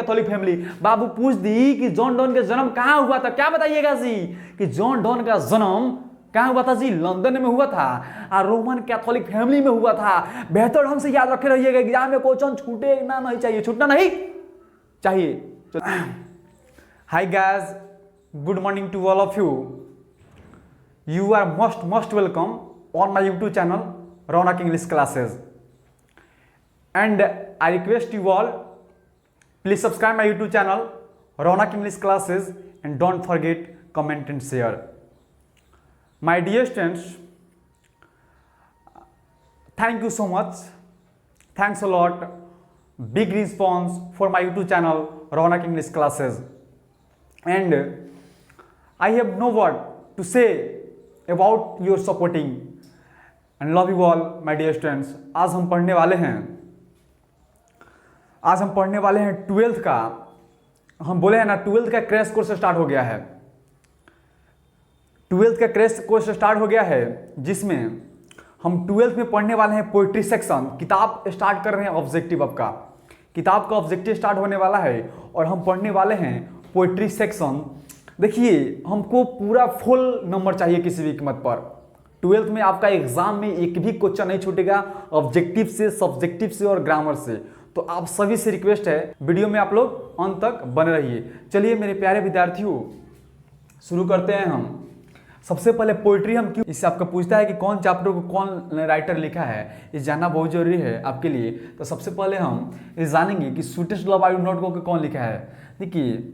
Catholic family. बाबू पूछ दी कि जॉन डॉन का जन्म कहाँ हुआ था, क्या बताइएगा जी कि जॉन डॉन का जन्म कहाँ हुआ था जी? लंदन में हुआ था और रोमन कैथोलिक फैमिली में हुआ था। बेहतर ढंग से याद रखे रहिएगा, एग्जाम में क्वेश्चन छूटे ना नहीं चाहिए, छूटना नहीं चाहिए। Hi guys, good morning to all of you. You are most welcome on my YouTube channel Ronak English Classes, and I request you all, please subscribe my YouTube channel Ronak English Classes and don't forget comment and share. My dear students, thank you so much, thanks a lot, big response for my YouTube channel Ronak English Classes, and I have no word to say about your supporting and love you all my dear students। आज हम पढ़ने वाले हैं 12th का, हम बोले हैं ना 12th का क्रैश कोर्स स्टार्ट हो गया है। 12th का क्रैश कोर्स स्टार्ट हो गया है जिसमें हम 12th में पढ़ने वाले हैं पोइट्री सेक्शन। किताब स्टार्ट कर रहे हैं ऑब्जेक्टिव, आपका किताब का ऑब्जेक्टिव स्टार्ट होने वाला है और हम पढ़ने वाले हैं पोइट्री सेक्शन। देखिए, हमको पूरा फुल नंबर चाहिए किसी भी कीमत पर। 12th में आपका एग्जाम में एक भी क्वेश्चन नहीं छूटेगा, ऑब्जेक्टिव से, सब्जेक्टिव से और ग्रामर से। तो आप सभी से रिक्वेस्ट है, वीडियो में आप लोग अंत तक बने रहिए। चलिए मेरे प्यारे विद्यार्थियों, शुरू करते हैं हम। सबसे पहले पोइट्री हम क्यों, इससे आपका पूछता है कि कौन चैप्टर को कौन राइटर लिखा है, ये जानना बहुत जरूरी है आपके लिए। तो सबसे पहले हम ये जानेंगे कि sweetest love I do not go को कौन लिखा है। देखिए,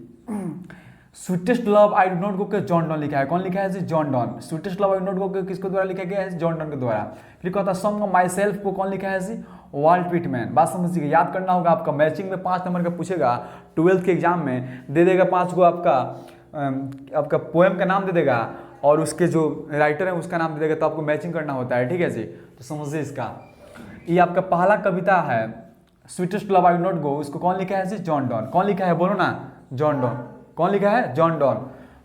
sweetest love I do not go के जॉन डॉन लिखा है। कौन लिखा है जी? John Donne. Sweetest love I do not go के किसको द्वारा लिखा गया है? जॉन डॉन के द्वारा। फिर कहता है सॉन्ग ऑफ माई सेल्फ को कौन लिखा है जी? Volt Whitman. बात समझिए, याद करना होगा आपका। मैचिंग में 5 नंबर का पूछेगा 12th के एग्जाम में, दे देगा 5 को आपका पोएम का नाम दे देगा और उसके जो राइटर है उसका नाम दे देगा, तो आपको मैचिंग करना होता है। ठीक है जी, तो समझिए इसका। ये आपका पहला कविता है sweetest love I do not गो, इसको कौन लिखा है जी? John don. कौन लिखा है बोलो ना? John Donne. कौन लिखा है? John Donne.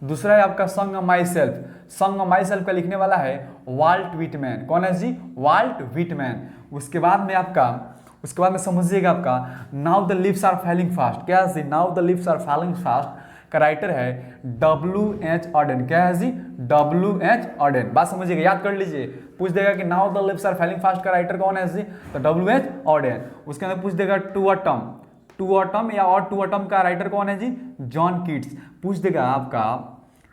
दूसरा है आपका song of my self. Song of my self का लिखने वाला है वाल्ट व्हिटमैन। कौन है जी? Volt Whitman. उसके बाद में समझिएगा आपका now the leaves are falling fast. क्या है जी? Now the leaves are falling fast का राइटर है W.H. ऑडेन। क्या है जी? W.H. ऑडेन। बात समझिएगा, याद कर लीजिए। पूछ देगा कि now the leaves are falling fast का राइटर कौन है जी? तो W.H. ऑडेन। उसके अंदर पूछ देगा टू ऑटम या और टू ऑटम का राइटर कौन है जी? John Keats. पूछ देगा आपका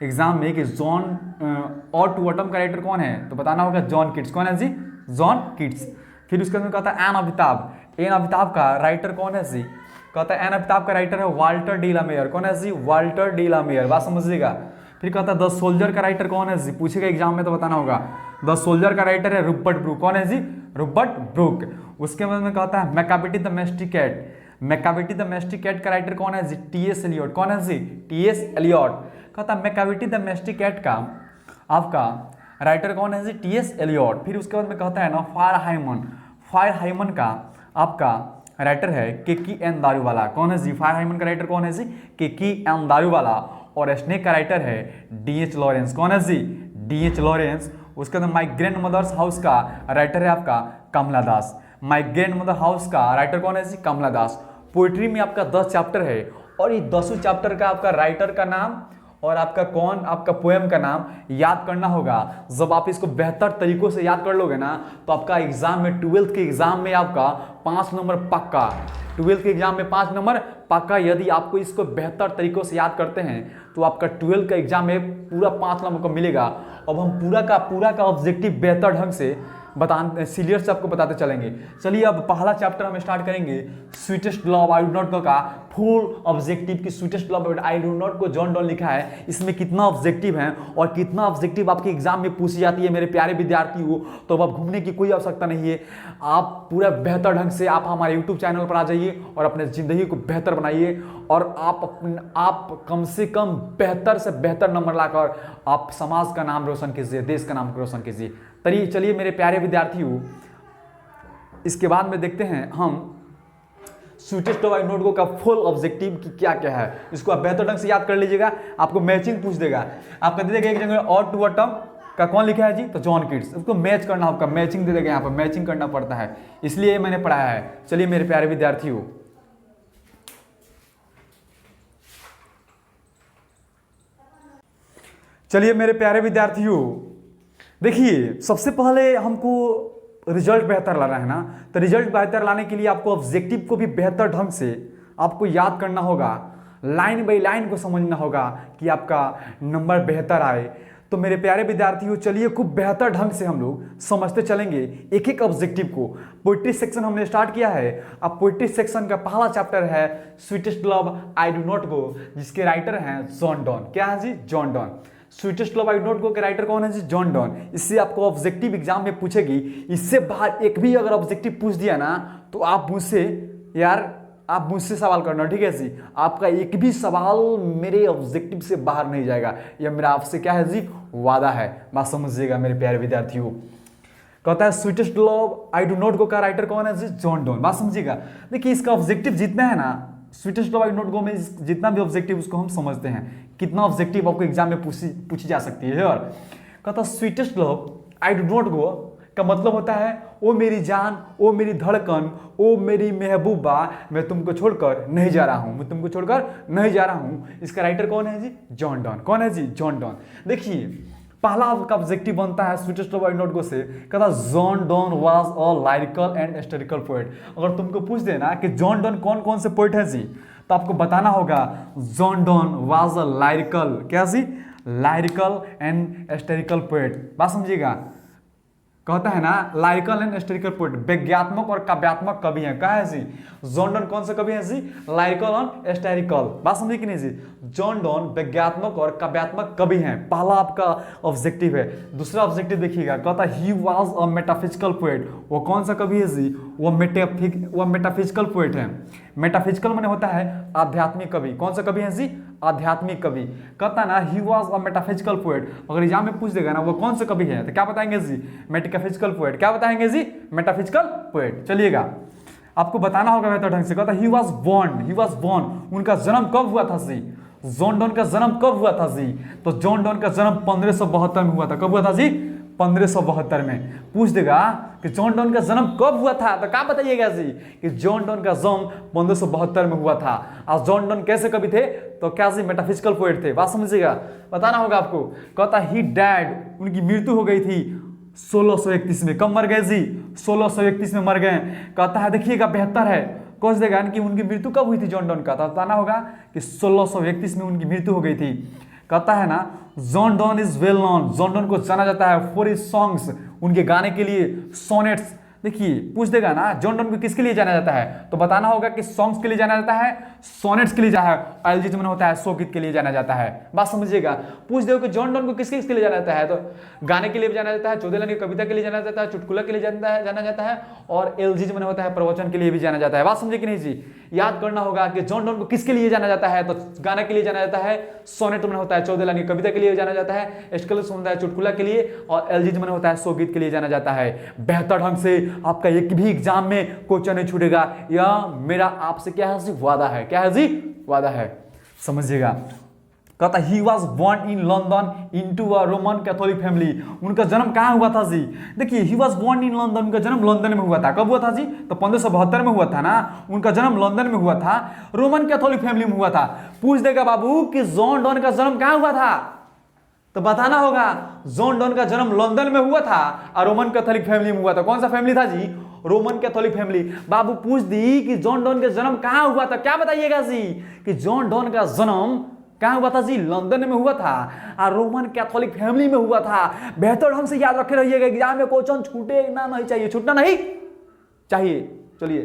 एग्जाम में कि जॉन और टू ऑटम का राइटर कौन है, तो बताना होगा जॉन कीट्स। कौन है जी? John Keats. फिर उसके अंदर कहता है एन अमिताभ। एन अमिताभ का राइटर कौन है जी? कहता है एन अमिताभ का राइटर है वाल्टर डी ला मेयर। कौन है जी? Walter de la Mare. बात समझिएगा। फिर कहता है द सोल्जर का राइटर कौन है जी? पूछेगा एग्जाम में तो बताना होगा। द सोल्जर का राइटर है रूपर्ट ब्रूक। कौन है जी? Rupert Brooke. उसके बाद में कहता है मैकाबिटी द मैस्टिकेट। मैकाबिटी द मैस्टिकेट का राइटर कौन है जी? T.S. एलियट। कौन है जी? T.S. एलियट। कहता है मैकाबिटी द मैस्टिकेट का आपका राइटर कौन है जी? T.S. एलियट। फिर उसके बाद में कहता है ना फायर हाइमन का आपका राइटर है केकी एन दारूवाला। कौन है जी? फायर हाइमन का राइटर कौन है जी? केकी एन दारूवाला। और स्नेक का राइटर है D.H. लॉरेंस। कौन है जी? D.H. लॉरेंस। उसके अंदर माई ग्रैंड मदर्स हाउस का राइटर है आपका कमला दास। माई ग्रैंड मदर हाउस का राइटर कौन है जी? कमला दास। पोइट्री में आपका 10 चैप्टर है और ये 10 चैप्टर का आपका राइटर का नाम और आपका पोएम का नाम याद करना होगा। जब आप इसको बेहतर तरीकों से याद कर लोगे ना, तो आपका एग्जाम में 12th के एग्जाम में आपका 5 नंबर पक्का। 12th के एग्जाम में 5 नंबर पक्का। यदि आपको इसको बेहतर तरीकों से याद करते हैं तो आपका 12th का एग्जाम में पूरा 5 नंबर को मिलेगा। अब हम पूरा का ऑब्जेक्टिव बेहतर ढंग से सीरियस से आपको बताते चलेंगे। चलिए अब पहला चैप्टर हम स्टार्ट करेंगे sweetest love I do not गो का। फुल ऑब्जेक्टिव की sweetest love I do not को जॉन डॉन लिखा है। इसमें कितना ऑब्जेक्टिव है और कितना ऑब्जेक्टिव आपके एग्जाम में पूछी जाती है मेरे प्यारे विद्यार्थी हो, तो अब घूमने की कोई आवश्यकता नहीं है। आप पूरा बेहतर ढंग से आप हमारे यूट्यूब चैनल पर आ जाइए और अपने ज़िंदगी को बेहतर बनाइए और आप कम से कम बेहतर से बेहतर नंबर लाकर आप समाज का नाम रोशन कीजिए, देश का नाम रोशन कीजिए। चलिए मेरे प्यारे विद्यार्थियों, इसके बाद में देखते हैं हम sweetest love I do not गो का फुल ऑब्जेक्टिव की क्या क्या है। इसको आप बेहतर ढंग से याद कर लीजिएगा। आपको मैचिंग पूछ देगा, आपका दे देगा एक जगह और टू ऑटम का कौन लिखा है जी? तो जॉन कीट्स। उसको मैच करना, आपका मैचिंग दे देगा, यहाँ पर मैचिंग करना पड़ता है, इसलिए मैंने पढ़ाया है। चलिए मेरे प्यारे विद्यार्थियों, चलिए मेरे प्यारे विद्यार्थियों, देखिए सबसे पहले हमको रिजल्ट बेहतर लाना है ना। तो रिजल्ट बेहतर लाने के लिए आपको ऑब्जेक्टिव को भी बेहतर ढंग से आपको याद करना होगा, लाइन बाई लाइन को समझना होगा कि आपका नंबर बेहतर आए। तो मेरे प्यारे विद्यार्थियों, चलिए खूब बेहतर ढंग से हम लोग समझते चलेंगे एक एक ऑब्जेक्टिव को। पोइट्री सेक्शन हमने स्टार्ट किया है। अब पोइट्री सेक्शन का पहला चैप्टर है sweetest love I do not go, जिसके राइटर हैं जॉन डॉन। क्या है जी? John Donne. Sweetest love I do not go के राइटर कौन है जी? John don. इससे आपको ऑब्जेक्टिव एग्जाम में पूछेगी। इससे बाहर एक भी अगर ऑब्जेक्टिव पूछ दिया ना तो आप मुझसे सवाल करना, ठीक है जी। आपका एक भी सवाल मेरे ऑब्जेक्टिव से बाहर नहीं जाएगा, यह मेरा आपसे क्या है जी? वादा है। बात समझिएगा मेरे प्यारे विद्यार्थियों। कहता है sweetest love I do not गो का राइटर कौन है जी? John don. बात समझिएगा। देखिए इसका ऑब्जेक्टिव जितना है ना, sweetest love I do not गो में जितना भी ऑब्जेक्टिव उसको हम समझते हैं, कितना ऑब्जेक्टिव आपको एग्जाम में पूछी जा सकती है। और कहता sweetest love I do not गो का मतलब होता है ओ मेरी जान, ओ मेरी धड़कन, ओ मेरी महबूबा, मैं तुमको छोड़कर नहीं जा रहा हूं, मैं तुमको छोड़कर नहीं जा रहा हूं। इसका राइटर कौन है जी? John don. कौन है जी? John don. देखिए पहला आपका ऑब्जेक्टिव बनता है sweetest love I not go से, कहता John Donne was a lyrical and historical poet. अगर तुमको पूछ देना कि जॉन डॉन कौन कौन से पोएट है जी, तो आपको बताना होगा जॉन डॉन वाज अ लाइरिकल, क्या जी? लाइरिकल एंड हिस्टोरिकल पोएट। बात समझिएगा। कहता है ना लाइरिकल एंड हिस्टोरिकल पोएट, व्यंग्यात्मक और काव्यात्मक कवि हैं। कहा है जी? जॉन डॉन कौन सा कवि है जी? लाइरिकल और हिस्टोरिकल। बात समझिए कि नहीं जी? जॉन डॉन व्यंग्यात्मक और काव्यात्मक कवि हैं। पहला आपका ऑब्जेक्टिव है। दूसरा ऑब्जेक्टिव देखिएगा, कहता he was a metaphysical poet. वो कौन सा कवि है जी? वो मेटाफिजिकल पोएट है। मेटाफिजिकल माने होता है आध्यात्मिक कवि। कौन सा कवि है जी? आध्यात्मिक कवि। कहता ना he was a metaphysical poet. अगर एग्जाम में पूछ देगा ना वो कौन सा कवि है, तो क्या बताएंगे जी? Metaphysical poet. क्या बताएंगे जी? Metaphysical poet. चलिएगा, आपको बताना होगा बेहतर ढंग से। कहता ही वाज बोर्न। उनका जन्म कब हुआ था जी? जॉन डॉन का जन्म कब हुआ था जी? तो जॉन डॉन का जन्म 1572 में हुआ था। कब हुआ था जी? 1572 में। पूछ देगा कि जॉन डॉन का जन्म कब हुआ था, तो क्या बताइएगा जी? कि जॉन डॉन का जन्म 1572 में हुआ था। और जॉन डॉन कैसे कवि थे? तो क्या जी? मेटाफिजिकल पोएट थे। बात समझिएगा, बताना होगा आपको। कहता ही डैड, उनकी मृत्यु हो गई थी 1631 में। कब मर गए जी? 1631 में मर गए। कहता है देखिएगा बेहतर है, कौन देगा कि उनकी मृत्यु कब हुई थी जॉन डॉन का, तो बताना होगा कि 1631 में उनकी मृत्यु हो गई थी। कहता है ना John Donne is well known, John Donne को जाना जाता है फॉर हिज सॉन्ग्स, उनके गाने के लिए, सोनेट्स। देखिए पूछ देगा ना जॉन डॉन को किसके लिए जाना जाता है, तो बताना होगा कि सॉन्ग्स के लिए जाना जाता है, सोनेट्स के लिए जाता है, एलजी में होता है शोगीत के लिए जाना जाता है। बात समझिएगा। पूछ दो कि जॉन डॉन को किसके लिए जाना जाता है, तो गाने के लिए भी जाना जाता है, चौदेलानी कविता के लिए जाना जाता है, चुटकुला के लिए जाना जाता है, और एलजी में होता है प्रवचन के लिए भी जाना जाता है। बात समझे कि नहीं जी? याद करना होगा कि जॉन डॉन को किसके लिए जाना जाता है, तो गाने के लिए जाना जाता है, सोनेट में होता है चौदेलानी कविता के लिए जाना जाता है, एस्केलस में होता है चुटकुला के लिए, और एलजी में होता है शोगीत के लिए जाना जाता है। बेहतर ढंग से आपका एक भी एग्जाम में क्वेश्चन नहीं छूटेगा, यह मेरा आपसे क्या है जी? वादा है। क्या है जी? वादा है। समझिएगा। कहता he was born in London into a Roman Catholic family. उनका जन्म कहाँ हुआ था जी? देखिए he was born in London, उनका जन्म लंदन में हुआ था। कब हुआ था जी? तो 1572 में हुआ था ना। उनका जन्म लंदन में हुआ था, रोमन कैथोलिक फैमिली में हुआ था। पूछ देगा बाबू कि जॉन डॉन का जन्म कहाँ हुआ था, तो बताना होगा जॉन डॉन का जन्म लंदन में हुआ था और रोमन कैथोलिक फैमिली में हुआ था। कौन सा फैमिली था जी? Roman Catholic family. बाबू पूछ दी कि जॉन डॉन का जन्म कहाँ हुआ था, क्या बताइएगा जी? कि जॉन डॉन का जन्म कहाँ हुआ था जी? लंदन में हुआ था और रोमन कैथोलिक फैमिली में हुआ था। बेहतर ढंग से याद रखे रहिएगा, एग्जाम में क्वेश्चन छूटेना नहीं चाहिए, छूटना नहीं चाहिए। चलिए,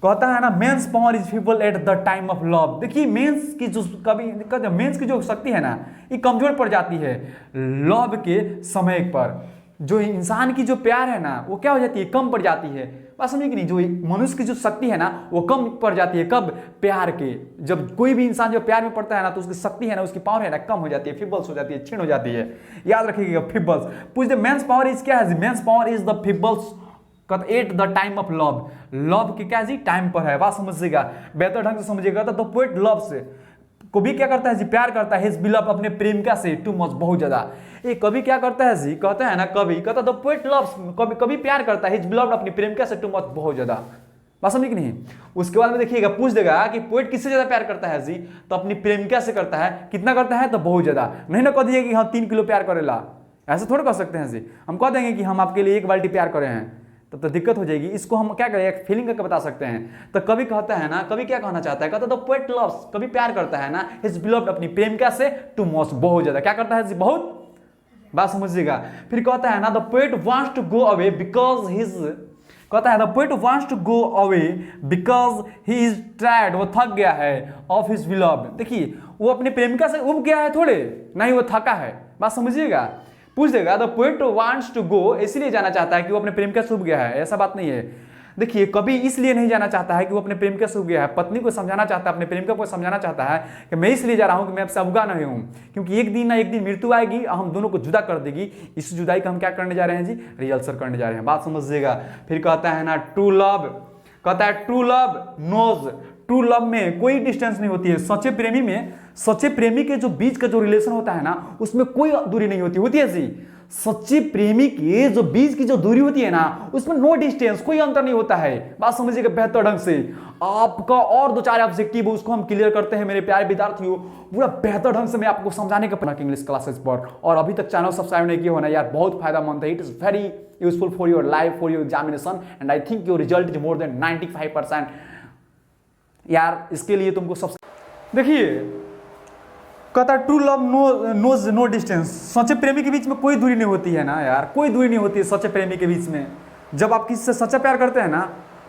कहता है ना men's power is feeble at the time of love. देखिए मेंस की जो कभी मेंस की जो शक्ति है ना, ये कमजोर पड़ जाती है लव के समय पर। जो इंसान की जो प्यार है ना वो क्या हो जाती है? कम पड़ जाती है। बात समझिए कि नहीं? जो मनुष्य की जो शक्ति है ना वो कम पड़ जाती है। कब? प्यार के। जब कोई भी इंसान जो प्यार में पड़ता है ना तो उसकी शक्ति है ना, उसकी पावर है ना कम हो जाती है, फीबल्स हो जाती है, क्षीण हो जाती है। याद रखिएगा फीबल्स। पूछ दे मेंस पावर इज क्या है? Men's power is the feebles at the time of love. Love की क्या जी? टाइम पर है। बात समझिएगा, बेहतर ढंग से समझिएगा। तो पोएट लव से कवि क्या करता है जी? प्यार करता है हिज बिलव, अपने प्रेमिका से, टू मच, बहुत ज्यादा। ये कवि क्या करता है जी? कहता है ना कवि कहता द पोएट लव्स, कवि प्यार करता है हिज बिलव, अपनी प्रेमिका से, टू मच, बहुत ज्यादा। बात समझी कि नहीं। उसके बाद में देखिएगा पूछ देगा कि पोएट किससे ज्यादा प्यार करता है जी, तो अपनी प्रेमिका से करता है। कितना करता है, तो बहुत ज्यादा। नहीं ना कह दिए कि हाँ 3 किलो प्यार करेला, ऐसे थोड़ा कर सकते हैं जी। हम कह देंगे कि हम आपके लिए 1 बाल्टी प्यार करे हैं, तब तो दिक्कत हो जाएगी। इसको हम क्या करें, एक फीलिंग करके बता सकते हैं। तो कभी कहता है ना, कभी क्या कहना चाहता है, कहता है द पोएट लव्स, कभी प्यार करता है ना हिज बिलव्ड, अपनी प्रेमिका से, टू मच, बहुत ज्यादा। क्या करता है जी, बहुत। बात समझिएगा। फिर कहता है ना the poet wants to go away because his, कहता है the poet wants to go away because he is tired, वो थक गया है, ऑफ हिज बिलव्ड। देखिए वो अपनी प्रेमिका से उब गया है थोड़े, नहीं वो थका है। बात समझिएगा। पूछ देगा the poet wants to go, इसलिए जाना चाहता है कि वो अपने प्रेमिका से उब गया है, ऐसा बात नहीं है। देखिए कभी इसलिए नहीं जाना चाहता है कि वो अपने प्रेमिका से उब गया है, पत्नी को समझाना चाहता है, अपने प्रेमिका को समझाना चाहता है कि मैं इसलिए जा रहा हूं कि मैं आपसे उबगा नहीं हूं, क्योंकि एक दिन ना एक दिन मृत्यु आएगी, हम दोनों को जुदा कर देगी। इस जुदाई का हम क्या करने जा रहे हैं जी, रिहर्सल करने जा रहे हैं। बात समझिएगा। फिर कहता है ना ट्रू लव, कहता है true love knows, true love में कोई डिस्टेंस नहीं होती है। सच्चे प्रेमी में, सच्चे प्रेमी के जो बीच का जो रिलेशन होता है ना, उसमें कोई दूरी नहीं होती है जी। सच्चे प्रेमी के जो बीच की जो दूरी होती है ना, उसमें नो डिस्टेंस, कोई अंतर नहीं होता है। बात समझिएगा बेहतर ढंग से। आपका और 2-4 ऑब्जेक्टिव उसको हम क्लियर करते हैं मेरे प्यारे विद्यार्थियों, पूरा बेहतर ढंग से मैं आपको समझाने का प्रयास इंग्लिश क्लासेस पर। और अभी तक चैनल सब्सक्राइब नहीं किया होना यार, बहुत फायदामंद है। It is very useful for your life, for your examination, and I think your result is more than 95%। यार इसके लिए तुमको सब देखिए, कहता true love knows no distance, सच्चे प्रेमी के बीच में कोई दूरी नहीं होती है ना यार, कोई दूरी नहीं होती है सच्चे प्रेमी के बीच में। जब आप किसी से सच्चा प्यार करते हैं ना,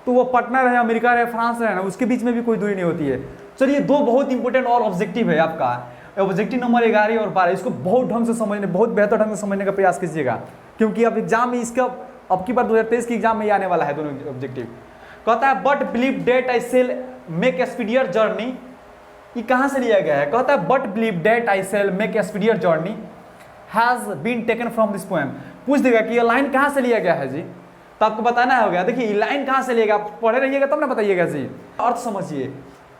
तो वो पटना रहे, अमेरिका रहे, फ्रांस रहे ना, उसके बीच में भी कोई दूरी नहीं होती है। चलिए 2 बहुत इंपॉर्टेंट और ऑब्जेक्टिव है आपका, ऑब्जेक्टिव नंबर 11 और 12, इसको बहुत ढंग से समझने, बहुत बेहतर ढंग से समझने का प्रयास कीजिएगा, क्योंकि अब एग्जाम में इसका अब की बार 2023 की एग्जाम में ही आने वाला है दोनों ऑब्जेक्टिव। कहता है but believe that I shall make speedier journey, ये कहां से लिया गया है। कहता है but believe that I shall make speedier journey has been taken from this poem. पूछ देगा कि ये लाइन कहां से लिया गया है जी, तो आपको बताना होगा। देखिए ये लाइन कहां से लिएगा, आप पढ़े रहिएगा तब ना बताइएगा जी, अर्थ समझिए।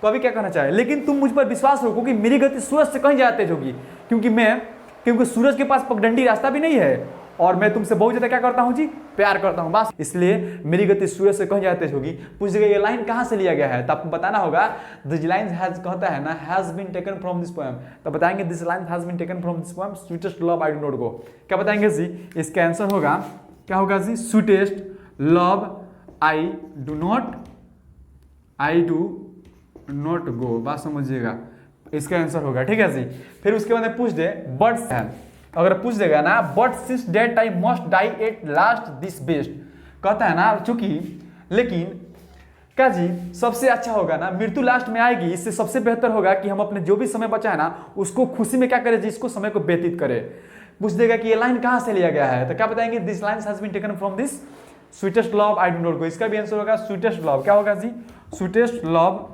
तो अभी क्या कहना चाहे, लेकिन तुम मुझ पर विश्वास रखो कि मेरी गति सूरज से कहीं ज्यादा तेज होगी, क्योंकि सूरज के पास पगडंडी रास्ता भी नहीं है, और मैं तुमसे बहुत ज्यादा क्या करता हूं जी, प्यार करता हूं, बस इसलिए मेरी गति सूरज से कहीं ज्यादा तेज होगी। पूछेगा ये लाइन कहां से लिया गया है, तो आपको बताना होगा दिस लाइन हैज, कहता है ना has been taken from this poem, तो बताएंगे this line has been taken from this poem sweetest love I do not go. क्या बताएंगे जी, इसका आंसर होगा क्या होगा जी, sweetest love I do not go. बात समझिएगा, इसका आंसर होगा, ठीक है जी। फिर उसके बाद पूछ दे बट्स है, अगर पूछ देगा ना but since that I must die at last this best, कहता है ना चूंकि, लेकिन क्या जी सबसे अच्छा होगा ना मृत्यु लास्ट में आएगी, इससे सबसे बेहतर होगा कि हम अपने जो भी समय बचा है ना उसको खुशी में क्या करें जी, इसको समय को व्यतीत करें। पूछ देगा कि ये लाइन कहां से लिया गया है, तो क्या बताएंगे this line has been taken from this sweetest love I do not go. इसका भी आंसर होगा स्वीटेस्ट लव, क्या होगा जी, sweetest love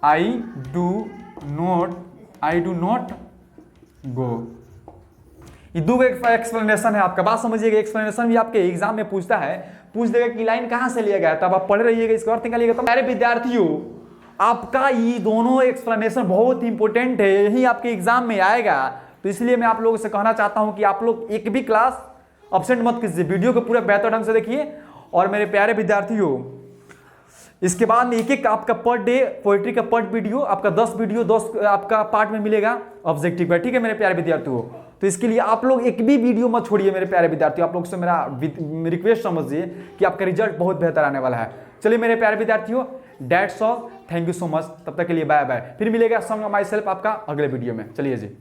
I do not go. ये 2 एक्सप्लेनेशन है आपका। बात समझिएगा, एक्सप्लेनेशन भी आपके एग्जाम में पूछता है, पूछ देगा कि लाइन कहां से लिया गया, तब आप पढ़ रहिएगा, इसका अर्थ निकालिएगा। तो मेरे विद्यार्थियों आपका ये दोनों एक्सप्लेनेशन बहुत इंपॉर्टेंट है, यही आपके एग्जाम में आएगा। तो इसलिए मैं आप लोगों से कहना चाहता हूं कि आप लोग एक भी क्लास अब्सेंट मत कीजिए, वीडियो को पूरा बेहतर ढंग से देखिए। और मेरे प्यारे विद्यार्थियों इसके बाद में एक आपका पर डे पोएट्री का पार्ट वीडियो, आपका 10 वीडियो 10 आपका पार्ट में मिलेगा ऑब्जेक्टिव का, ठीक है मेरे प्यारे विद्यार्थियों। तो इसके लिए आप लोग एक भी वीडियो मत छोड़िए मेरे प्यारे विद्यार्थियों, आप लोग से मेरा रिक्वेस्ट समझिए कि आपका रिजल्ट बहुत बेहतर आने वाला है। चलिए मेरे प्यारे विद्यार्थियों, that's all, thank you so much, तब तक के लिए बाय बाय। फिर मिलेगा सॉन्ग ऑफ माई सेल्फ आपका अगले वीडियो में। चलिए जी।